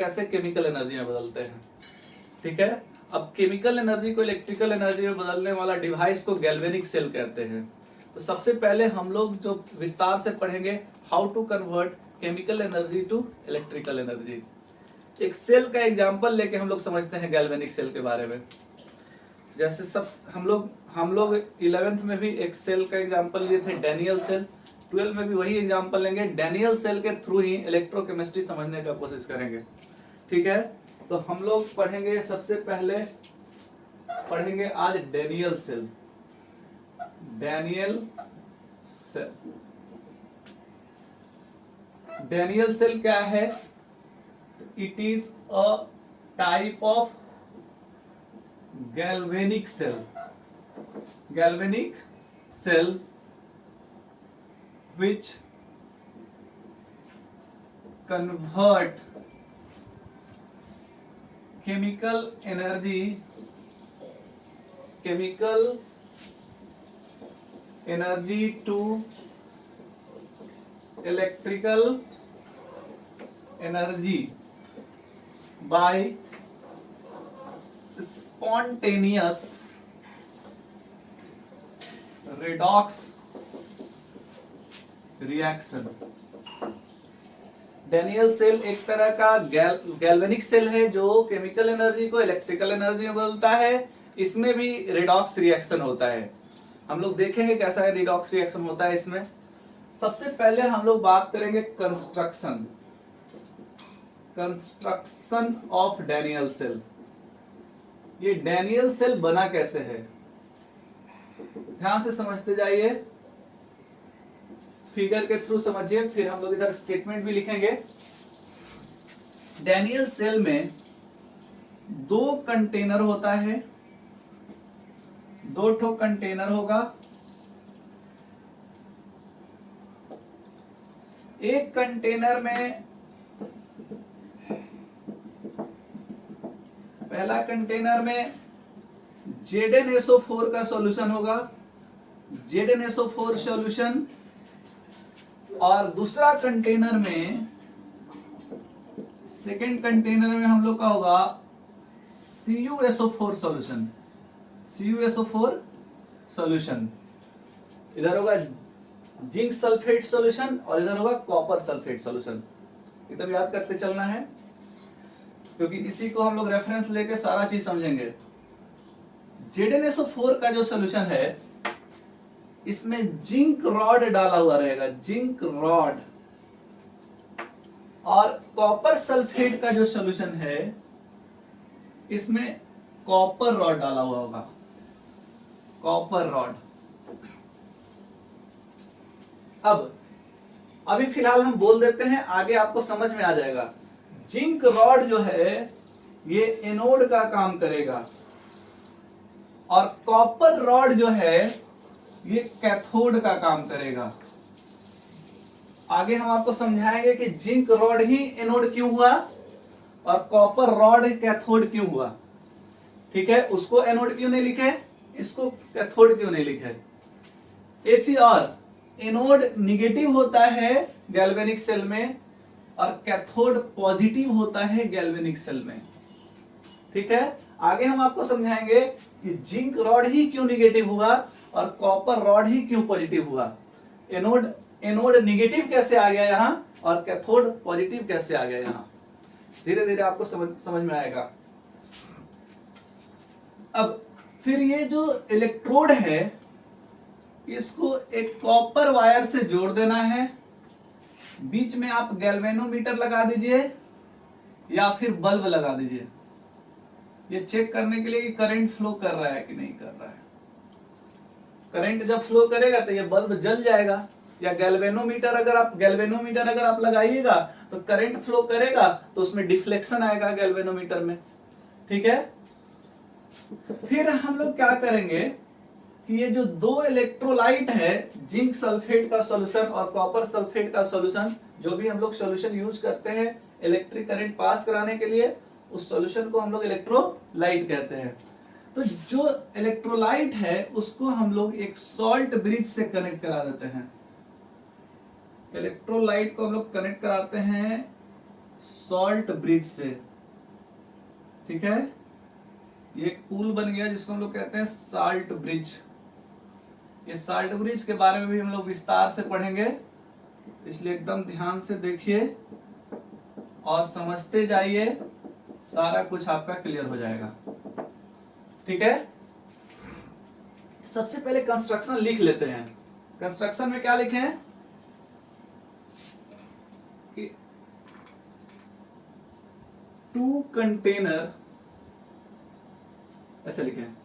कैसे chemical energy में बदलते हैं। ठीक है, अब केमिकल एनर्जी को इलेक्ट्रिकल एनर्जी में बदलने वाला डिवाइस को गैल्वेनिक सेल कहते हैं। तो सबसे पहले हम लोग जो विस्तार से पढ़ेंगे how to convert chemical energy to electrical energy. एक सेल का एग्जांपल लेके हम लोग समझते हैं गैल्वेनिक सेल के बारे में। जैसे सब हम लोग 11th में भी एक सेल का एग्जांपल लिए थे, डैनियल सेल। 12 में भी वही एग्जांपल लेंगे, डैनियल सेल के थ्रू ही इलेक्ट्रोकेमिस्ट्री समझने का कोशिश करेंगे। ठीक है, तो हम लोग पढ़ेंगे, सबसे पहले पढ़ेंगे आज Daniell cell. Daniell cell, Daniell cell क्या है? It is a type of galvanic cell which convert chemical energy to electrical energy by spontaneous redox reaction. Daniell cell एक तरह का गैल्वेनिक सेल है जो केमिकल एनर्जी को इलेक्ट्रिकल एनर्जी में बदलता है। इसमें भी रिडॉक्स रिएक्शन होता है। हम लोग देखेंगे कैसा है रिडॉक्स रिएक्शन होता है इसमें। सबसे पहले हम लोग बात करेंगे कंस्ट्रक्शन ऑफ डैनियल सेल। ये डैनियल सेल बना कैसे है, ध्यान से समझते जाइए, फिगर के थ्रू समझिए, फिर हम लोग इधर स्टेटमेंट भी लिखेंगे। डैनियल सेल में दो कंटेनर होता है, दो ठो कंटेनर होगा। एक कंटेनर में, पहला कंटेनर में ZnSO4 का सॉल्यूशन होगा, ZnSO4 सॉल्यूशन, और दूसरा कंटेनर में, सेकेंड कंटेनर में हम लोग का होगा CuSO4 सॉल्यूशन, CuSO4 सॉल्यूशन। इधर होगा जिंक सल्फेट सॉल्यूशन और इधर होगा कॉपर सल्फेट सॉल्यूशन। एकदम याद करते चलना है क्योंकि इसी को हम लोग रेफरेंस लेके सारा चीज समझेंगे। ZnSO4 का जो सॉल्यूशन है इसमें जिंक रॉड डाला हुआ रहेगा, जिंक रॉड, और कॉपर सल्फेट का जो सॉल्यूशन है इसमें कॉपर रॉड डाला हुआ होगा, कॉपर रॉड। अब अभी फिलहाल हम बोल देते हैं, आगे आपको समझ में आ जाएगा। जिंक रॉड जो है ये एनोड का काम करेगा और कॉपर रॉड जो है ये कैथोड का काम करेगा। आगे हम आपको समझाएंगे कि जिंक रॉड ही एनोड क्यों हुआ और कॉपर रॉड कैथोड क्यों हुआ। ठीक है, उसको एनोड क्यों नहीं लिखे, इसको कैथोड क्यों नहीं लिखे। एक चीज और, एनोड निगेटिव होता है गैल्वेनिक सेल में और कैथोड पॉजिटिव होता है गैल्वेनिक सेल में। ठीक है, आगे हम आपको समझाएंगे कि जिंक रॉड ही क्यों निगेटिव हुआ और कॉपर रॉड ही क्यों पॉजिटिव हुआ। एनोड निगेटिव कैसे आ गया यहां और कैथोड पॉजिटिव कैसे आ गया यहां, धीरे धीरे आपको समझ में आएगा। अब फिर ये जो इलेक्ट्रोड है इसको एक कॉपर वायर से जोड़ देना है, बीच में आप गैल्वेनोमीटर लगा दीजिए या फिर बल्ब लगा दीजिए, ये चेक करने के लिए कि करंट फ्लो कर रहा है कि नहीं कर रहा है। करंट जब फ्लो करेगा तो ये बल्ब जल जाएगा, या गैल्वेनोमीटर अगर आप लगाइएगा तो करंट फ्लो करेगा तो उसमें डिफ्लेक्शन आएगा गैल्वेनोमीटर में। ठीक है, फिर हम लोग क्या करेंगे कि ये जो दो इलेक्ट्रोलाइट है, जिंक सल्फेट का सॉल्यूशन और कॉपर सल्फेट का सॉल्यूशन, जो भी हम लोग सॉल्यूशन यूज करते हैं इलेक्ट्रिक करंट पास कराने के लिए, उस सॉल्यूशन को हम लोग इलेक्ट्रोलाइट कहते हैं। तो जो इलेक्ट्रोलाइट है उसको हम लोग एक सॉल्ट ब्रिज से कनेक्ट करा देते हैं। इलेक्ट्रोलाइट को हम लोग कनेक्ट कराते हैं सॉल्ट ब्रिज से, ठीक है। ये एक पुल बन गया जिसको हम लोग कहते हैं साल्ट ब्रिज। ये साल्ट ब्रिज के बारे में भी हम लोग विस्तार से पढ़ेंगे, इसलिए एकदम ध्यान से देखिए और समझते जाइए, सारा कुछ आपका क्लियर हो जाएगा, ठीक है। सबसे पहले कंस्ट्रक्शन लिख लेते हैं। कंस्ट्रक्शन में क्या लिखे हैं कि 2 कंटेनर, ऐसे लिखे हैं,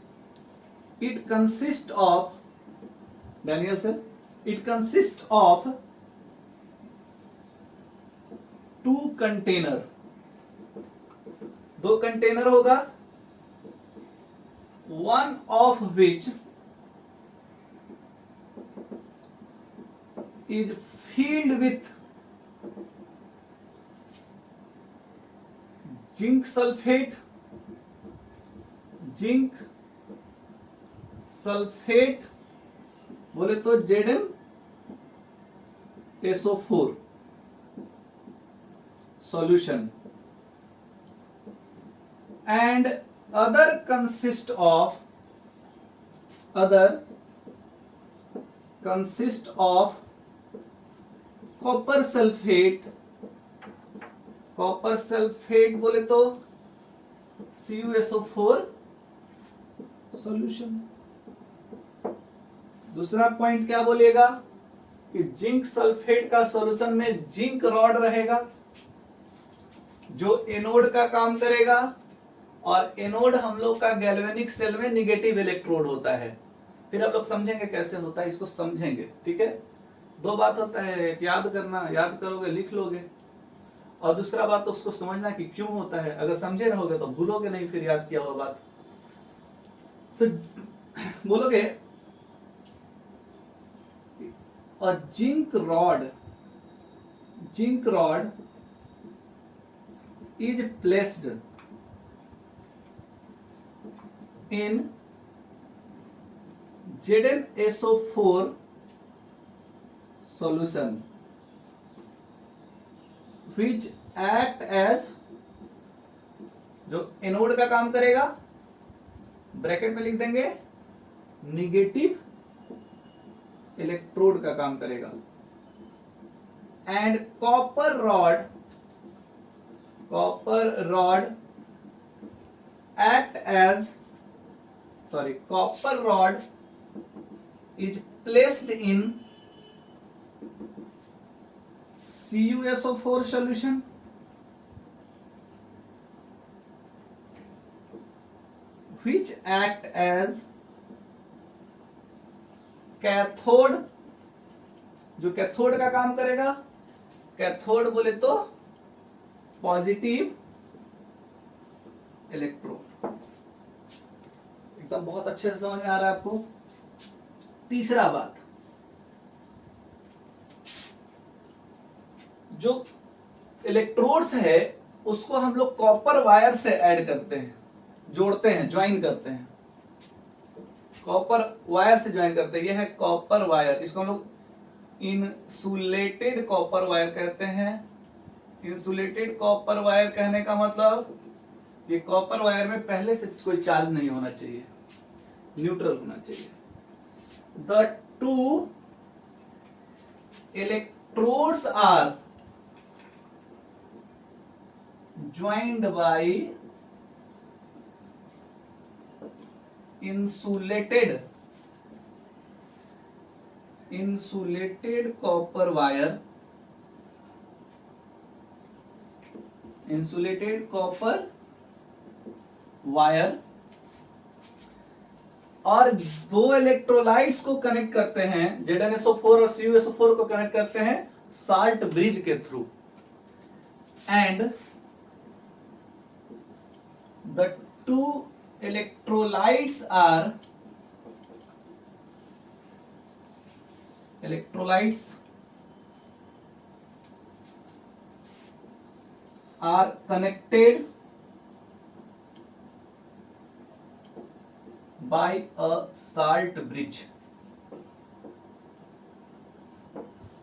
it consist of, Daniel sir, it consist of 2 container, 2 container होगा, one of which is filled with zinc sulphate, zinc sulphate बोले तो ZnSO4 solution, and other consist of copper sulphate, copper sulphate बोले तो CuSO4 solution. दूसरा point क्या बोलिएगा कि zinc sulphate का सॉल्यूशन में जिंक रॉड रहेगा जो एनोड का काम करेगा, और एनोड हम लोग का गैल्वेनिक सेल में निगेटिव इलेक्ट्रोड होता है। फिर आप लोग समझेंगे कैसे होता है, इसको समझेंगे, ठीक है। 2 बात होता है, एक याद करना, याद करोगे लिख लोगे, और दूसरा बात तो उसको समझना कि क्यों होता है। अगर समझे रहोगे तो भूलोगे नहीं फिर याद किया हुआ बात। तो बोलोगे और zinc rod is placed in ZnSO4 solution which act as, जो एनोड का काम करेगा, ब्रैकेट में लिख देंगे निगेटिव इलेक्ट्रोड का काम करेगा, and copper rod act as, copper rod is placed in CuSO4 solution which act as cathode, जो कैथोड का काम करेगा। कैथोड बोले तो पॉजिटिव इलेक्ट्रोड। एकदम बहुत अच्छे से समझ में आ रहा है आपको। तीसरा बात, जो इलेक्ट्रोड्स है उसको हम लोग कॉपर वायर से ऐड करते हैं, जोड़ते हैं, ज्वाइन करते हैं, कॉपर वायर से ज्वाइन करते हैं। यह है कॉपर वायर, इसको हम लोग इंसुलेटेड कॉपर वायर कहते हैं। इंसुलेटेड कॉपर वायर कहने का मतलब ये कॉपर वायर में पहले से कोई चार्ज नहीं होना चाहिए, न्यूट्रल होना चाहिए। The 2 electrodes are joined by insulated copper wire, insulated copper wire, और 2 इलेक्ट्रोलाइट्स को कनेक्ट करते हैं, ZnSO4 और CuSO4 को कनेक्ट करते हैं साल्ट ब्रिज के through, and the 2 electrolytes are connected by a salt bridge।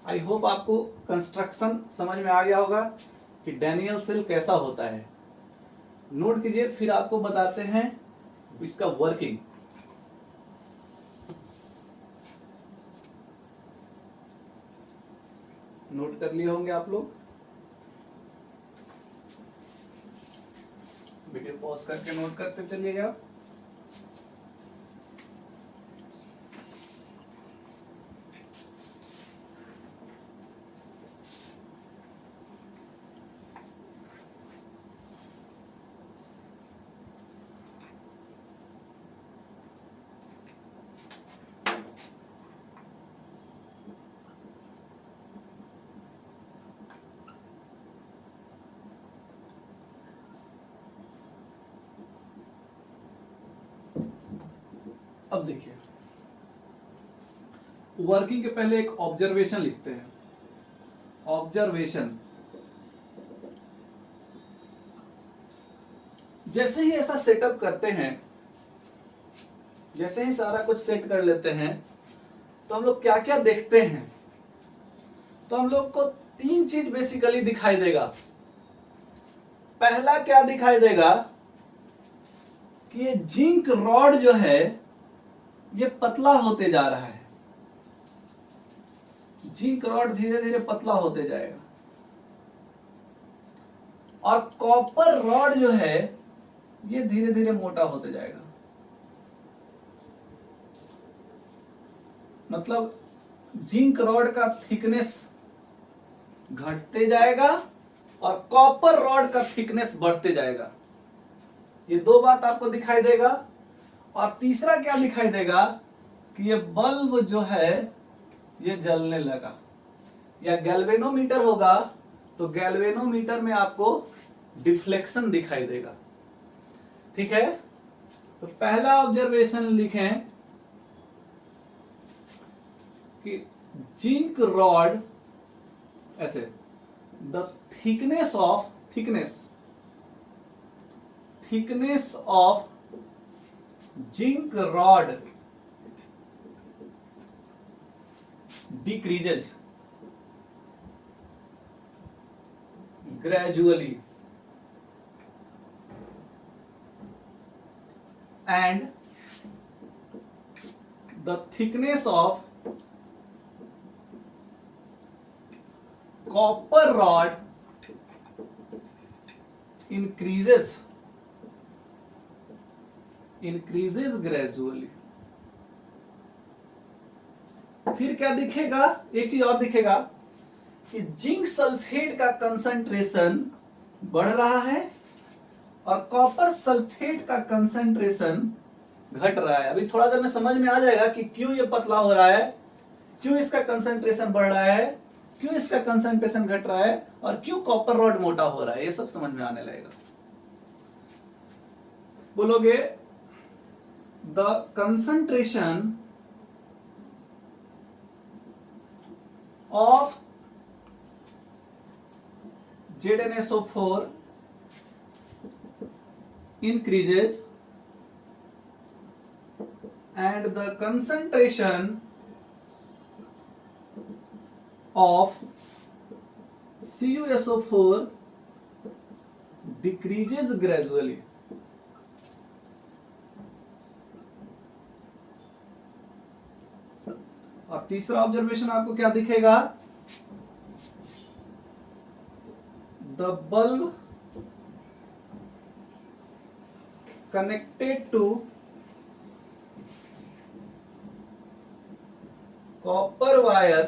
I hope आपको कंस्ट्रक्शन समझ में आ गया होगा। कि डैनियल सेल कैसा होता है। नोट कीजिए, फिर आपको बताते हैं इसका वर्किंग। नोट कर लिए होंगे आप लोग। वीडियो पॉज करके नोट करते चलिएगा। अब देखिए, वर्किंग के पहले एक ऑब्जर्वेशन लिखते हैं। ऑब्जर्वेशन, जैसे ही ऐसा सेटअप करते हैं, जैसे ही सारा कुछ सेट कर लेते हैं, तो हम लोग क्या क्या देखते हैं। तो हम लोग को 3 चीज बेसिकली दिखाई देगा। पहला क्या दिखाई देगा कि ये जिंक रॉड जो है ये पतला होते जा रहा है। जिंक रॉड धीरे धीरे पतला होते जाएगा। और कॉपर रॉड जो है ये धीरे धीरे मोटा होते जाएगा। मतलब जिंक रॉड का थिकनेस घटते जाएगा और कॉपर रॉड का थिकनेस बढ़ते जाएगा। ये 2 बात आपको दिखाई देगा। और तीसरा क्या दिखाई देगा कि ये बल्ब जो है ये जलने लगा। या गैल्वेनोमीटर होगा तो गैल्वेनोमीटर में आपको डिफ्लेक्शन दिखाई देगा। ठीक है, तो पहला ऑब्जर्वेशन लिखें कि जिंक रॉड ऐसे, the thickness of zinc rod decreases gradually and the thickness of copper rod increases gradually। फिर क्या दिखेगा, एक चीज और दिखेगा कि जिंक सल्फेट का कंसंट्रेशन बढ़ रहा है और कॉपर सल्फेट का कंसंट्रेशन घट रहा है। अभी थोड़ा देर में समझ में आ जाएगा कि क्यों ये पतला हो रहा है, क्यों इसका कंसंट्रेशन बढ़ रहा है, क्यों इसका कंसंट्रेशन घट रहा है और क्यों कॉपर रॉड मोटा हो रहा है। ये सब समझ में आने लगेगा। बोलोगे the concentration of ZnSO4 increases and the concentration of CuSO4 decreases gradually। और तीसरा ऑब्जर्वेशन आपको क्या दिखेगा, the bulb connected to copper wire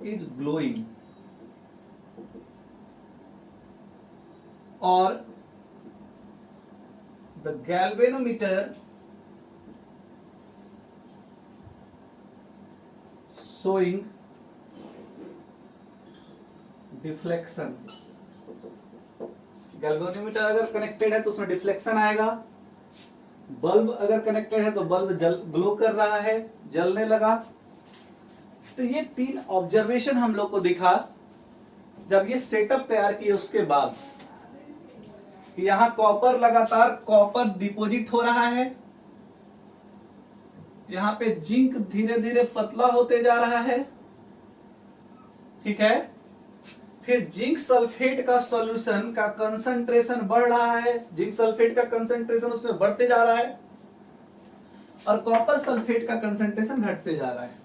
is glowing. और the galvanometer showing deflection। Galvanometer अगर कनेक्टेड है तो उसमें डिफ्लेक्शन आएगा। बल्ब अगर कनेक्टेड है तो बल्ब ग्लो कर रहा है, जलने लगा। तो ये 3 ऑब्जर्वेशन हम लोग को दिखा जब ये सेटअप तैयार किए उसके बाद। कि यहां कॉपर लगातार कॉपर डिपॉजिट हो रहा है, यहां पे जिंक धीरे धीरे पतला होते जा रहा है, ठीक है। फिर जिंक सल्फेट का सॉल्यूशन का कंसंट्रेशन बढ़ रहा है, जिंक सल्फेट का कंसंट्रेशन उसमें बढ़ते जा रहा है और कॉपर सल्फेट का कंसंट्रेशन घटते जा रहा है।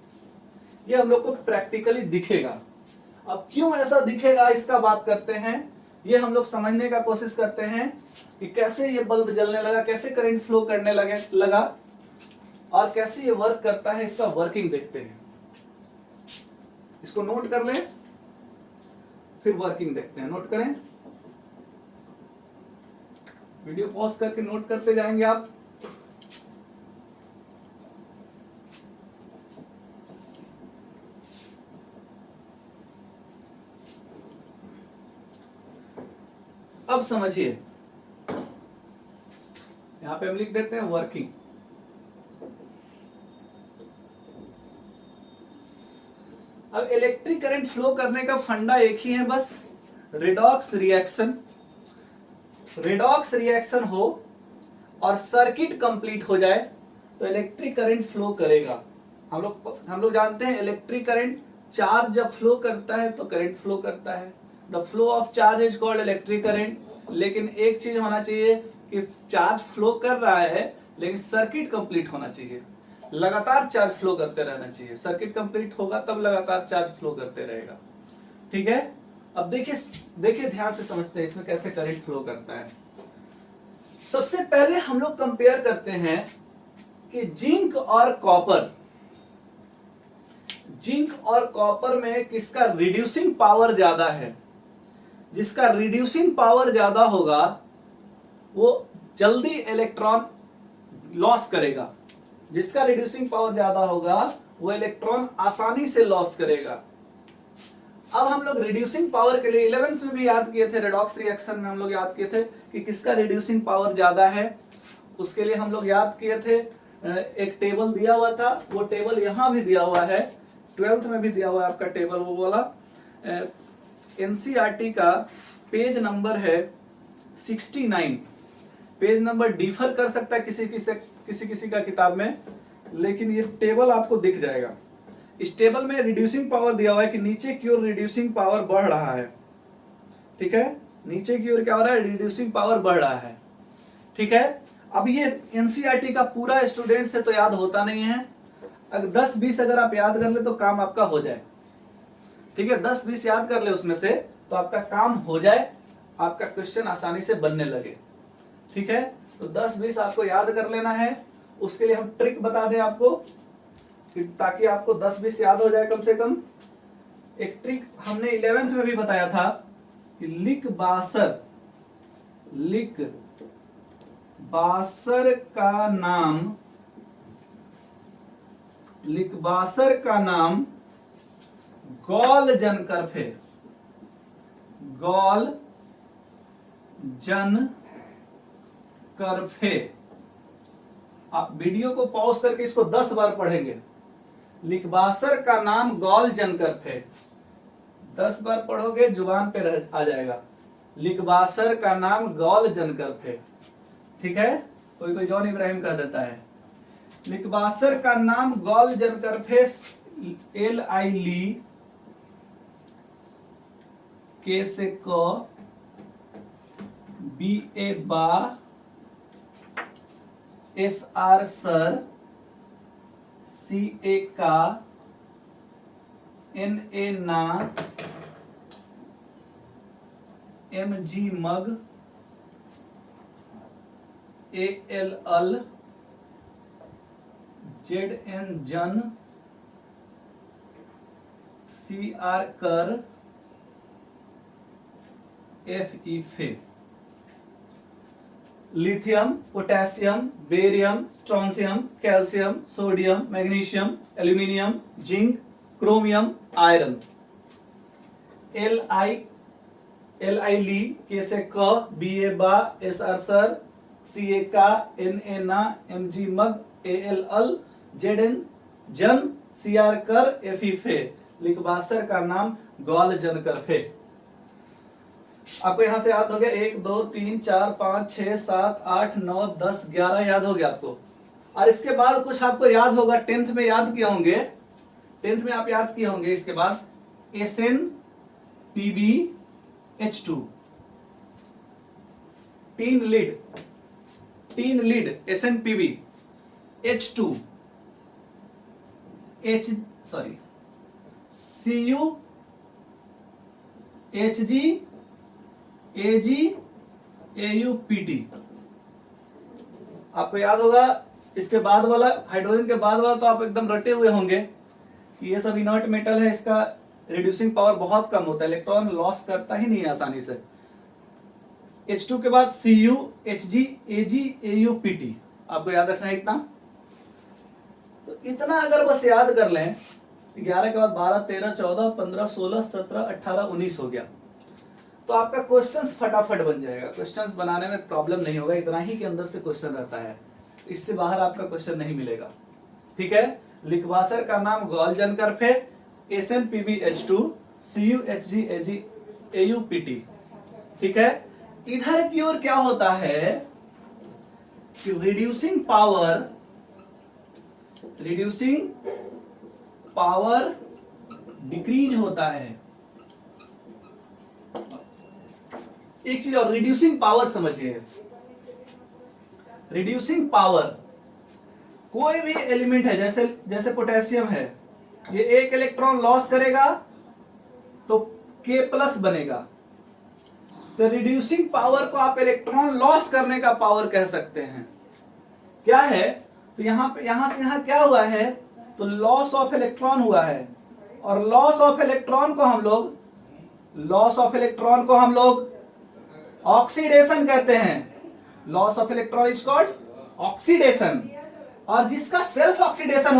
ये हम लोग को प्रैक्टिकली दिखेगा। अब क्यों ऐसा दिखेगा इसका बात करते हैं, ये हम लोग समझने का कोशिश करते हैं कि कैसे ये बल्ब जलने लगा, कैसे करंट फ्लो करने लगा और कैसे ये वर्क करता है, इसका वर्किंग देखते हैं। इसको नोट कर लें, फिर वर्किंग देखते हैं। नोट करें, वीडियो पॉज करके नोट करते जाएंगे आप। अब समझिए, यहां पे हम लिख देते हैं वर्किंग। अब इलेक्ट्रिक करंट फ्लो करने का फंडा एक ही है बस, रिडॉक्स रिएक्शन। रिडॉक्स रिएक्शन हो और सर्किट कंप्लीट हो जाए तो इलेक्ट्रिक करंट फ्लो करेगा। हम लोग जानते हैं इलेक्ट्रिक करंट, चार्ज जब फ्लो करता है तो करंट फ्लो करता है। The flow of charge is called electric current. लेकिन एक चीज होना चाहिए कि चार्ज फ्लो कर रहा है लेकिन सर्किट कंप्लीट होना चाहिए, लगातार चार्ज फ्लो करते रहना चाहिए। सर्किट कंप्लीट होगा तब लगातार चार्ज फ्लो करते रहेगा, ठीक है। अब देखिए ध्यान से समझते हैं इसमें कैसे करंट फ्लो करता है। सबसे पहले हम लोग कंपेयर करते हैं कि जिंक और कॉपर, जिंक और कॉपर में किसका रिड्यूसिंग पावर ज्यादा है। जिसका रिड्यूसिंग पावर ज्यादा होगा वो जल्दी इलेक्ट्रॉन लॉस करेगा, जिसका रिड्यूसिंग पावर ज्यादा होगा वो इलेक्ट्रॉन आसानी से लॉस करेगा। अब हम लोग रिड्यूसिंग पावर के लिए 11th में भी याद किए थे, रेडॉक्स रिएक्शन में हम लोग याद किए थे कि किसका रिड्यूसिंग पावर ज्यादा है। उसके लिए हम लोग याद किए थे, एक टेबल दिया हुआ था, वो टेबल यहां भी दिया हुआ है, 12th में भी दिया हुआ है आपका टेबल। वो बोला एनसीईआरटी का पेज नंबर है 69। पेज नंबर डिफर कर सकता है किसी का किताब में, लेकिन ये टेबल आपको दिख जाएगा। इस टेबल में रिड्यूसिंग पावर दिया हुआ है कि नीचे की ओर रिड्यूसिंग पावर बढ़ रहा है, ठीक है। नीचे की ओर क्या हो रहा है, रिड्यूसिंग पावर बढ़ रहा है, ठीक है। अब ये एनसीईआरटी का पूरा स्टूडेंट से तो याद होता नहीं है, अगर 10-20 अगर आप याद कर ले तो काम आपका हो जाए, ठीक है। 10-20 याद कर ले उसमें से तो आपका काम हो जाए, आपका क्वेश्चन आसानी से बनने लगे, ठीक है। तो 10-20 आपको याद कर लेना है। उसके लिए हम ट्रिक बता दें आपको ताकि आपको 10-20 याद हो जाए कम से कम। एक ट्रिक हमने 11th में भी बताया था कि लिक बासर का नाम गॉल जन करफे। आप वीडियो को पॉज करके इसको 10 बार पढ़ेंगे। लिकबासर का नाम गॉल जन करफे, 10 बार पढ़ोगे जुबान पे आ जाएगा। लिकबासर का नाम गॉल जन करफे, ठीक है। कोई जॉन इब्राहिम कह देता है। लिकबासर का नाम गॉल जन करफे, LI ली, के से क, BA बा, SR सर, CA का, NA ना, MG मग, AL अल, ZN जन, CR कर, FE फे। Lithium, potassium, barium, strontium, calcium, sodium, magnesium, aluminium, zinc, chromium, iron. LI ली, के से क, BA बा, SR सर, CA का, NA ना, MG मग, AL अल, ZN जन, CR कर, FE फे। लिकबासर का नाम गॉल जन करफे। आपको यहां से याद हो गया 1 2 3 4 5 6 7 8 9 10 11 याद हो गया आपको। और इसके बाद कुछ आपको याद होगा, टेंथ में याद किए होंगे, टेंथ में आप याद किए होंगे इसके बाद SnPbH2, तीन lead SnPbH2 Cu Hg Ag AuPt। आपको याद होगा इसके बाद वाला, हाइड्रोजन के बाद वाला तो आप एकदम रटे हुए होंगे कि ये सब इनर्ट मेटल है, इसका रिड्यूसिंग पावर बहुत कम होता है, इलेक्ट्रॉन लॉस करता ही नहीं है आसानी से। H2 के बाद Cu Hg Ag AuPt, आपको याद रखना है इतना। तो इतना अगर बस याद कर लें, 11 के बाद 12 13 14 15 16 17 18 19 हो गया, तो आपका क्वेश्चंस फटाफट बन जाएगा। क्वेश्चंस बनाने में प्रॉब्लम नहीं होगा, इतना ही के अंदर से क्वेश्चन रहता है, इससे बाहर आपका क्वेश्चन नहीं मिलेगा। ठीक है, लिक्वासर का नाम गॉल्जन कर्फ है, SnPbH2 Cu Hg Ag AuPt। ठीक है, इधर की ओर क्या होता है कि रिड्यूसिंग पावर डिक्रीज होता है। एक चीज और, रिड्यूसिंग पावर समझिए, रिड्यूसिंग पावर, कोई भी एलिमेंट है, जैसे पोटेशियम है, ये एक इलेक्ट्रॉन लॉस करेगा तो K+ बनेगा। तो रिड्यूसिंग पावर को आप इलेक्ट्रॉन लॉस करने का पावर कह सकते हैं। क्या है, तो यहां से यहां क्या हुआ है, तो लॉस ऑफ इलेक्ट्रॉन हुआ है, और लॉस ऑफ इलेक्ट्रॉन को हम लोग ऑक्सीडेशन कहते हैं। Loss of electron is called oxidation. और जिसका सेल्फ ऑक्सीडेशन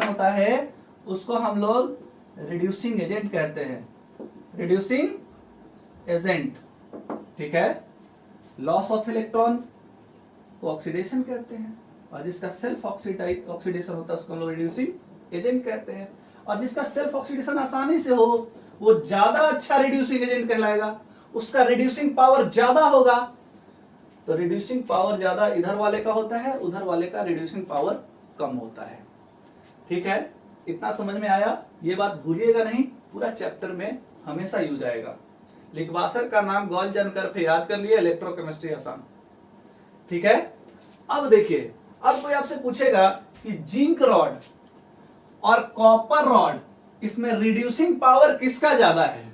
होता है उसको हम लोग रिड्यूसिंग एजेंट कहते हैं, रिड्यूसिंग एजेंट। ठीक है, लॉस ऑफ इलेक्ट्रॉन को ऑक्सीडेशन कहते हैं, और जिसका सेल्फ ऑक्सीडेशन होता है उसको हम लोग रिड्यूसिंग एजेंट कहते हैं। और जिसका सेल्फ ऑक्सीडेशन आसानी से हो वो ज्यादा अच्छा रिड्यूसिंग एजेंट कहलाएगा, उसका रिड्यूसिंग पावर ज्यादा होगा। तो रिड्यूसिंग पावर ज्यादा इधर वाले का होता है, उधर वाले का रिड्यूसिंग पावर कम होता है। ठीक है, इतना समझ में आया? ये बात भूलिएगा नहीं, पूरा चैप्टर में हमेशा यूज आएगा। लिक्वासर का नाम गॉल्जन कर्फ याद कर लिए, इलेक्ट्रोकेमिस्ट्री आसान। ठीक है, अब देखिए, अब कोई आपसे पूछेगा कि जिंक रॉड और कॉपर रॉड, इसमें रिड्यूसिंग पावर किसका ज्यादा है,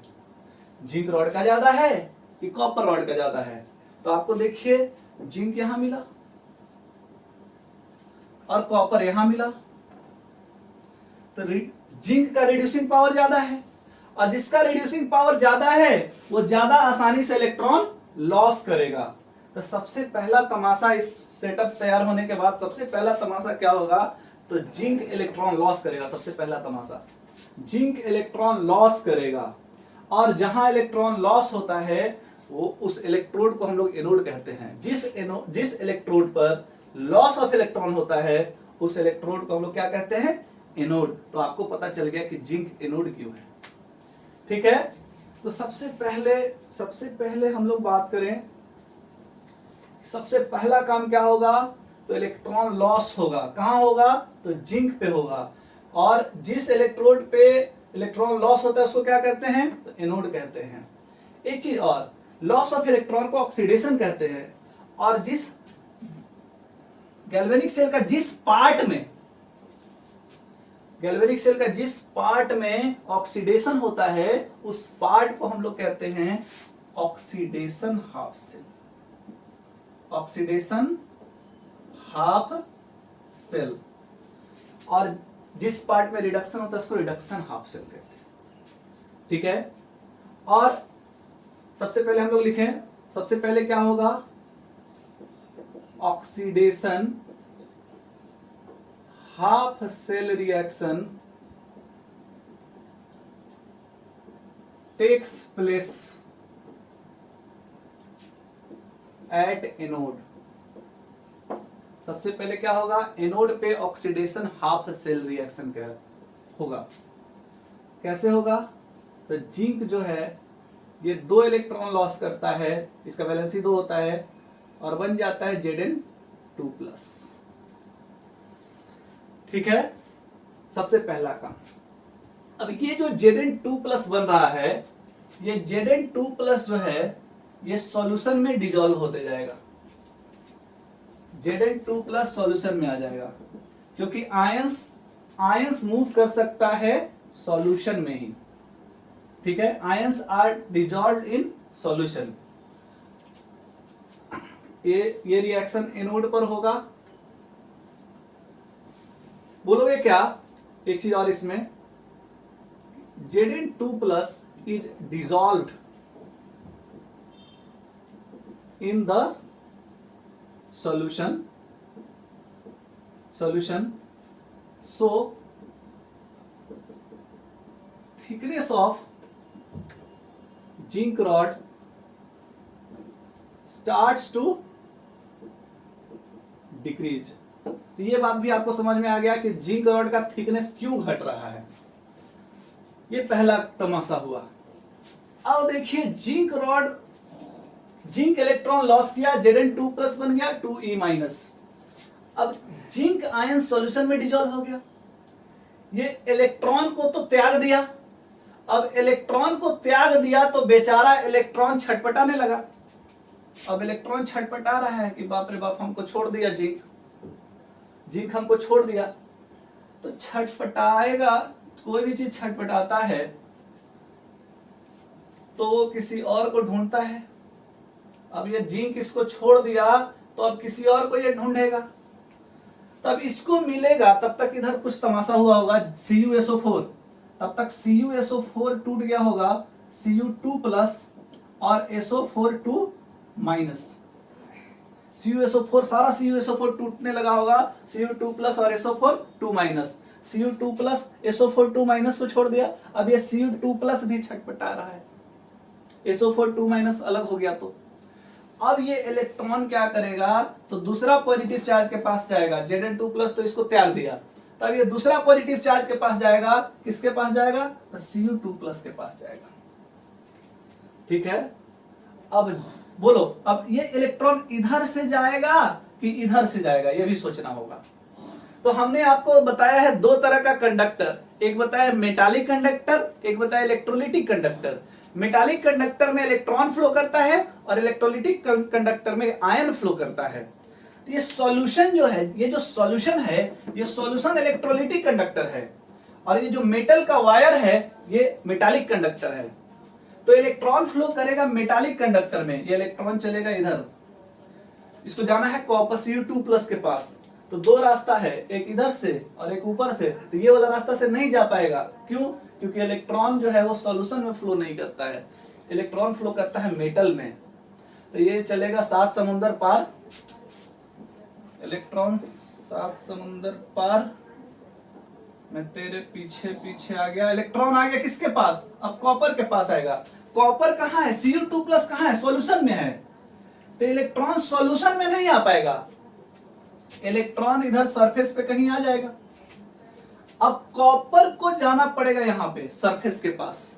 जिंक रॉड का ज्यादा है कि कॉपर रॉड का ज्यादा है? तो आपको देखिए, जिंक यहां मिला और कॉपर यहां मिला, तो जिंक का रिड्यूसिंग पावर ज्यादा है, और जिसका रिड्यूसिंग पावर ज्यादा है वो ज्यादा आसानी से इलेक्ट्रॉन लॉस करेगा। तो सबसे पहला तमाशा, इस सेटअप तैयार होने के बाद सबसे पहला तमाशा क्या होगा, तो जिंक इलेक्ट्रॉन लॉस करेगा। सबसे पहला तमाशा, जिंक इलेक्ट्रॉन लॉस करेगा, और जहां इलेक्ट्रॉन लॉस होता है वो उस इलेक्ट्रोड को हम लोग एनोड कहते हैं। जिस इलेक्ट्रोड पर लॉस ऑफ इलेक्ट्रॉन होता है उस इलेक्ट्रोड को हम लोग क्या कहते हैं, एनोड। तो आपको पता चल गया कि जिंक एनोड क्यों है। ठीक है, तो सबसे पहले हम लोग बात करें, सबसे पहला काम क्या होगा, तो इलेक्ट्रॉन लॉस होगा। कहां होगा, तो जिंक पे होगा, और जिस इलेक्ट्रोड पे इलेक्ट्रॉन लॉस होता है उसको क्या कहते हैं, तो एनोड कहते हैं। एक चीज और, लॉस ऑफ इलेक्ट्रॉन को ऑक्सीडेशन कहते हैं, और जिस गैल्वेनिक सेल का जिस पार्ट में ऑक्सीडेशन होता है उस पार्ट को हम लोग कहते हैं oxidation half cell. Oxidation half cell, और जिस पार्ट में रिडक्शन होता है उसको रिडक्शन हाफ सेल कहते हैं। ठीक है, और सबसे पहले हम लोग लिखें, सबसे पहले क्या होगा, oxidation half cell reaction takes place at anode. सबसे पहले क्या होगा, एनोड पे ऑक्सीडेशन हाफ सेल रिएक्शन क्या होगा, कैसे होगा, तो जिंक जो है ये 2 इलेक्ट्रॉन लॉस करता है, इसका वैलेंसी 2 होता है और बन जाता है Zn2+। ठीक है, सबसे पहला काम। अब ये जो Zn2+ बन रहा है, ये Zn2+ जो है ये सॉल्यूशन में डिजॉल्व होते जाएगा, Zn2+ सॉल्यूशन में आ जाएगा, क्योंकि आयंस मूव कर सकता है सॉल्यूशन में ही। ठीक है, ions are dissolved in solution. ये रिएक्शन एनोड पर होगा। बोलोगे क्या एक चीज और इसमें, Zn2+ is dissolved in the solution, so thickness of zinc rod starts to decrease। तो ये बात भी आपको समझ में आ गया कि जिंक रॉड का थिकनेस क्यों घट रहा है। ये पहला तमाशा हुआ। अब देखिए जिंक इलेक्ट्रॉन लॉस किया, Zn2+ बन गया 2E-। अब जिंक आयन सॉल्यूशन में डिजॉल्व हो गया, ये इलेक्ट्रॉन को तो त्याग दिया। अब इलेक्ट्रॉन को त्याग दिया तो बेचारा इलेक्ट्रॉन छटपटाने लगा। अब इलेक्ट्रॉन छटपटा रहा है कि बाप रे बाप, हमको छोड़ दिया जिंक हमको छोड़ दिया। तो छटपटाएगा, कोई भी चीज छटपटाता है तो वो किसी और को ढूंढता है। अब ये जिंक इसको छोड़ दिया तो अब किसी और को ये ढूंढेगा, तब इसको मिलेगा। तब तक इधर कुछ तमाशा हुआ होगा, CuSO4, तब तक CuSO4 टूट गया होगा, Cu2+ और SO4 CuSO4 सारा CuSO4 टूटने लगा होगा, Cu2+ और SO4 Cu2+ SO4 को छोड़ दिया। अब ये Cu2+ भी छटपटा रहा है, SO4 अलग हो गया। तो अब ये इलेक्ट्रॉन क्या करेगा, तो दूसरा पॉजिटिव चार्ज के पास जाएगा। Zn2+ तो इसको त्याग दिया, तब ये दूसरा पॉजिटिव चार्ज के पास जाएगा। किसके पास जाएगा, तो Cu2+ के पास जाएगा। ठीक है, अब बोलो, अब ये इलेक्ट्रॉन इधर से जाएगा कि इधर से जाएगा, ये भी सोचना होगा। तो हमने आपको बताया है 2 तरह का कंडक्टर, एक बताया मेटालिक कंडक्टर, एक बताया इलेक्ट्रोलिटिक कंडक्टर। मेटालिक कंडक्टर में इलेक्ट्रॉन फ्लो करता है और इलेक्ट्रोलिटिक कंडक्टर में आयन फ्लो करता है। तो ये सॉल्यूशन जो है, ये जो सॉल्यूशन है, ये सॉल्यूशन इलेक्ट्रोलिटिक कंडक्टर है, और ये जो मेटल का वायर है ये मेटालिक कंडक्टर है। तो इलेक्ट्रॉन फ्लो करेगा मेटालिक कंडक्टर में, ये इलेक्ट्रॉन चलेगा इधर, इसको जाना है कॉपर Cu2+ के पास। तो 2 रास्ता है, एक इधर से और एक ऊपर से। तो ये वाला रास्ता से नहीं जा पाएगा, क्यों, क्योंकि इलेक्ट्रॉन जो है वो सॉल्यूशन में फ्लो नहीं करता है, इलेक्ट्रॉन फ्लो करता है मेटल में। तो ये चलेगा 7 समुंदर पार, इलेक्ट्रॉन 7 समुंदर पार। मैं तेरे पीछे पीछे आ गया, इलेक्ट्रॉन आ गया किसके पास, अब कॉपर के पास आएगा। कॉपर कहाँ है, Cu2+ कहाँ है, सॉल्यूशन में है। तो इलेक्ट्रॉन सॉल्यूशन में नहीं आ पाएगा, इलेक्ट्रॉन इधर सरफेस पे कहीं आ जाएगा। अब कॉपर को जाना पड़ेगा यहां पे सरफेस के पास,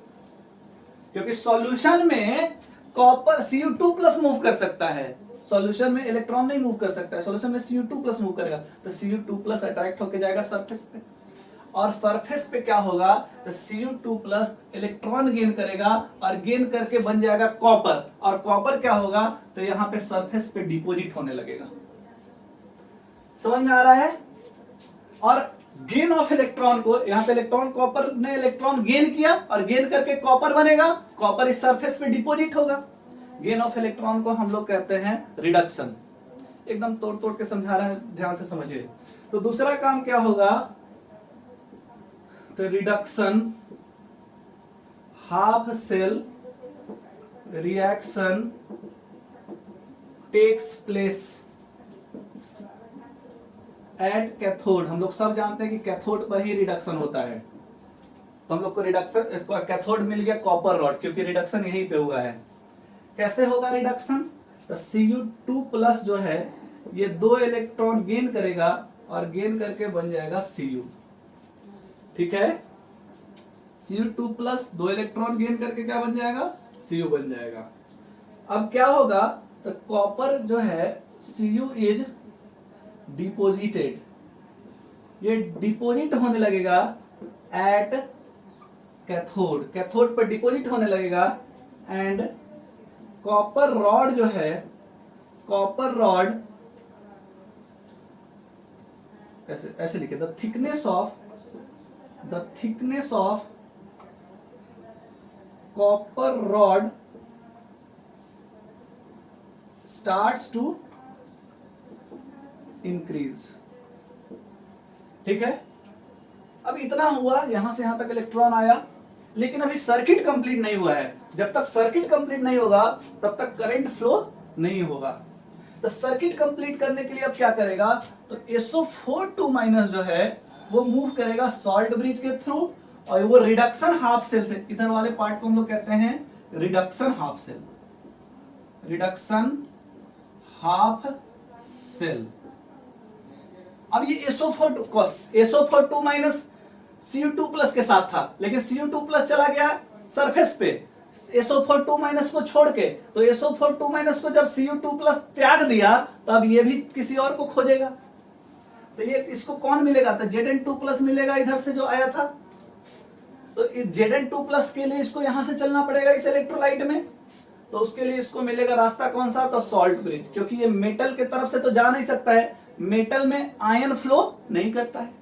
क्योंकि सॉल्यूशन में कॉपर Cu2+ मूव कर सकता है, सॉल्यूशन में इलेक्ट्रॉन नहीं मूव कर सकता है, सॉल्यूशन में Cu2+ मूव करेगा। तो Cu2+ अट्रैक्ट होके जाएगा सरफेस पे, और सरफेस पे क्या होगा, तो Cu2+ इलेक्ट्रॉन गेन करेगा और गेन करके बन जाएगा कॉपर, और कॉपर क्या होगा, तो यहां पे सरफेस पे डिपोजिट होने लगेगा। समझ में आ रहा है। और गेन ऑफ इलेक्ट्रॉन को यहां पे इलेक्ट्रॉन, कॉपर ने इलेक्ट्रॉन गेन किया और गेन करके कॉपर बनेगा, कॉपर इस सरफेस पे डिपोजिट होगा। गेन ऑफ इलेक्ट्रॉन को हम लोग कहते हैं रिडक्शन। एकदम तोड़ तोड़ के समझा रहे हैं, ध्यान से समझिए। तो दूसरा काम क्या होगा, तो reduction half cell reaction takes place at cathode. हम लोग सब जानते हैं कि कैथोड पर ही रिडक्शन होता है। तो हम लोग को रिडक्शन कैथोड मिल गया कॉपर रॉड, क्योंकि रिडक्शन यहीं पे हुआ है। कैसे होगा रिडक्शन, तो Cu2+ जो है ये 2 इलेक्ट्रॉन गेन करेगा और गेन करके बन जाएगा Cu। ठीक है, Cu2 प्लस 2 इलेक्ट्रॉन गेन करके क्या बन जाएगा, Cu बन जाएगा। अब क्या होगा, तो कॉपर जो है Cu इज डिपोजिटेड, ये डिपोजिट होने लगेगा एट कैथोड, कैथोड पर डिपोजिट होने लगेगा। एंड कॉपर रॉड जो है, कॉपर रॉड ऐसे ऐसे लिखे, the thickness of copper rod starts to increase. ठीक है, अब इतना हुआ, यहां से यहां तक इलेक्ट्रॉन आया, लेकिन अभी सर्किट कंप्लीट नहीं हुआ है। जब तक सर्किट कंप्लीट नहीं होगा तब तक करंट फ्लो नहीं होगा। तो सर्किट कंप्लीट करने के लिए अब क्या करेगा, तो SO4 जो है वो मूव करेगा सॉल्ट ब्रिज के थ्रू, और वो रिडक्शन हाफ सेल से, इधर वाले पार्ट को हम लोग कहते हैं reduction half cell, reduction half cell. अब ये SO4 माइनस Cu2 प्लस के साथ था, लेकिन Cu2 प्लस चला गया सरफेस पे SO4 माइनस को छोड़ के, तो SO4 माइनस को जब Cu2 प्लस त्याग दिया तो अब ये भी किसी और को खोजेगा, तो ये इसको कौन मिलेगा, तो Zn2 प्लस मिलेगा इधर से जो आया था। तो Zn2 प्लस के लिए इसको यहां से चलना पड़ेगा इस इलेक्ट्रोलाइट में, तो उसके लिए इसको मिलेगा रास्ता कौन सा, तो सॉल्ट ब्रिज, क्योंकि ये मेटल के तरफ से तो जा नहीं सकता है, मेटल में आयन फ्लो नहीं करता है,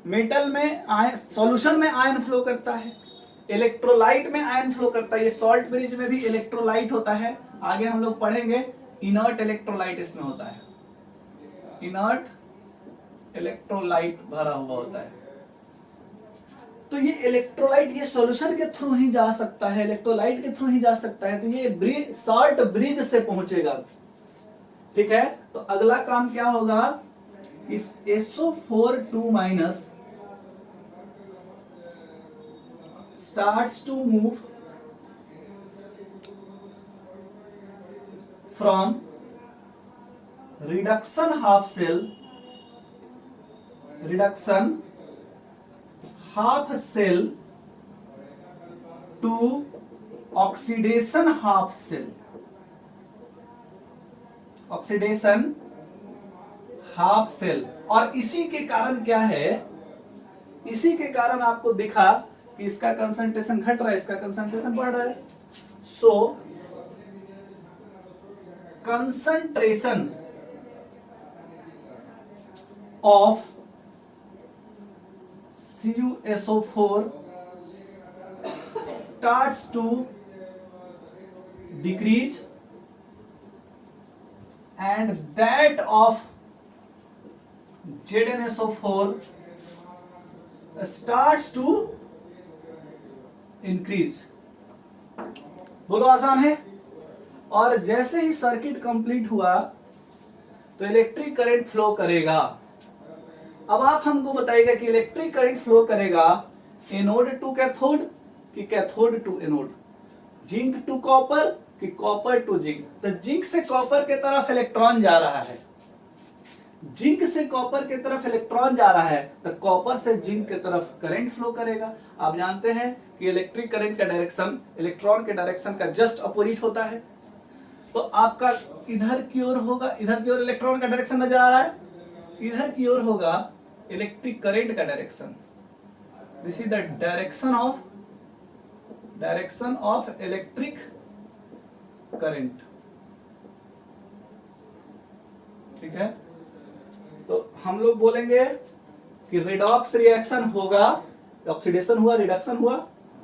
मेटल में सॉल्यूशन में आयन फ्लो करता है, इलेक्ट्रोलाइट में आयन फ्लो करता है, ये सॉल्ट ब्रिज में भी इलेक्ट्रोलाइट होता है। आगे हम लोग पढ़ेंगे इनर्ट इलेक्ट्रोलाइट इसमें होता है, इनर्ट इलेक्ट्रोलाइट भरा हुआ होता है। तो ये इलेक्ट्रोलाइट ये सॉल्यूशन के थ्रू ही जा सकता है, इलेक्ट्रोलाइट के थ्रू ही जा सकता है, तो ये ब्रिज सॉल्ट ब्रिज से पहुंचेगा। ठीक है, तो अगला काम क्या होगा, इस SO4 starts to move from reduction half cell to oxidation half cell, oxidation half cell. और इसी के कारण क्या है, इसी के कारण आपको दिखा कि इसका कंसंट्रेशन घट रहा है, इसका कंसंट्रेशन बढ़ रहा है। So concentration of CuSO4 starts to decrease and that of ZnSO4 starts to increase। बोलो आसान है। और जैसे ही सर्किट कंप्लीट हुआ तो इलेक्ट्रिक करंट फ्लो करेगा। अब आप हमको बताइएगा कि इलेक्ट्रिक करंट फ्लो करेगा एनोड टू कैथोड कि cathode to anode, zinc to copper कि कॉपर टू जिंक। तो जिंक से कॉपर के तरफ इलेक्ट्रॉन जा रहा है, जिंक से कॉपर के तरफ इलेक्ट्रॉन जा रहा है, तो कॉपर से जिंक के तरफ करंट फ्लो करेगा। आप जानते हैं कि इलेक्ट्रिक करंट का डायरेक्शन इलेक्ट्रॉन के डायरेक्शन का जस्ट अपोजिट होता है। तो आपका इधर की ओर होगा, इधर की ओर इलेक्ट्रॉन का डायरेक्शन नजर आ रहा है, इधर की ओर होगा इलेक्ट्रिक करंट का direction. This is the direction of electric current. ठीक है, तो हम लोग बोलेंगे कि रिडॉक्स रिएक्शन होगा, ऑक्सीडेशन हुआ, रिडक्शन हुआ,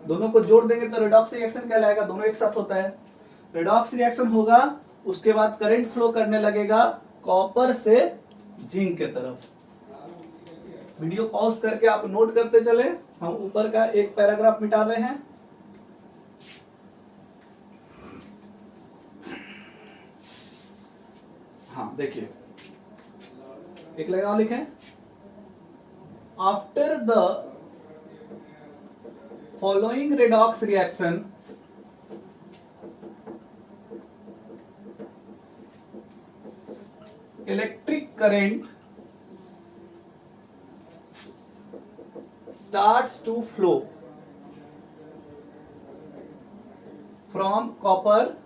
दोनों को जोड़ देंगे तो रिडॉक्स रिएक्शन कहलाएगा, दोनों एक साथ होता है। रिडॉक्स रिएक्शन होगा, उसके बाद करंट फ्लो करने लगेगा कॉपर से जिंक के तरफ। वीडियो पॉज करके आप नोट करते चले, हम ऊपर का एक पैराग्राफ मिटा रहे हैं। हाँ देखिए, एक लगाओ, लिखें after the following redox reaction electric current starts to flow। From copper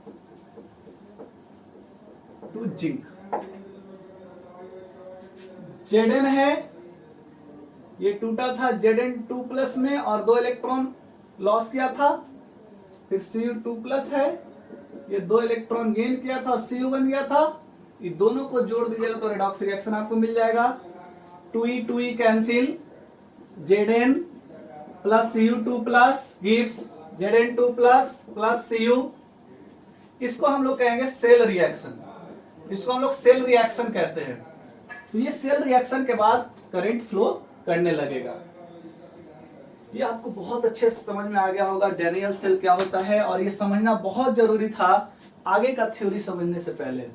to zinc. Zn है, ये टूटा था Zn2+ में और 2 इलेक्ट्रॉन लॉस किया था। फिर Cu2+ है, ये 2 इलेक्ट्रॉन गेन किया था और Cu बन गया था। ये दोनों को जोड़ दीजिएगा तो रेडॉक्स रिएक्शन आपको मिल जाएगा। 2e cancel, Zn plus Cu2+ gives Zn2+ plus Cu। इसको हम लोग कहेंगे सेल रिएक्शन, इसको हम लोग सेल रिएक्शन कहते हैं। तो ये सेल रिएक्शन के बाद करंट फ्लो करने लगेगा। ये आपको बहुत अच्छे से समझ में आ गया होगा डैनियल सेल क्या होता है, और ये समझना बहुत जरूरी था आगे का थ्योरी समझने से पहले।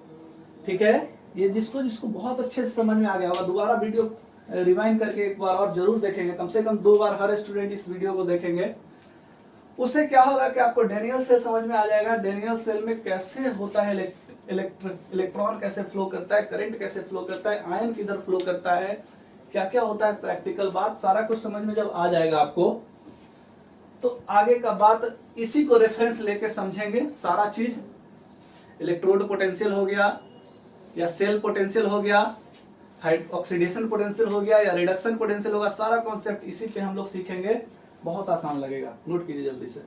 ठीक है, ये जिसको जिसको बहुत अच्छे से समझ में आ गया होगा, दोबारा वीडियो रिवाइंड करके एक बार और जरूर देखेंगे, कम से कम 2 बार हर स्टूडेंट इस वीडियो को देखेंगे। उससे क्या होगा कि आपको डैनियल सेल समझ में आ जाएगा। डैनियल सेल में कैसे होता है इलेक्ट्रॉन कैसे फ्लो करता है, करंट कैसे फ्लो करता है, आयन किधर फ्लो करता है, क्या क्या होता है, प्रैक्टिकल बात सारा कुछ समझ में जब आ जाएगा आपको, तो आगे का बात इसी को रेफरेंस लेके समझेंगे सारा चीज। इलेक्ट्रोड पोटेंशियल हो गया या सेल पोटेंशियल हो गया, ऑक्सीडेशन पोटेंशियल हो गया या रिडक्शन पोटेंशियल होगा, सारा कॉन्सेप्ट इसी पे हम लोग सीखेंगे। बहुत आसान लगेगा, नोट कीजिए जल्दी से।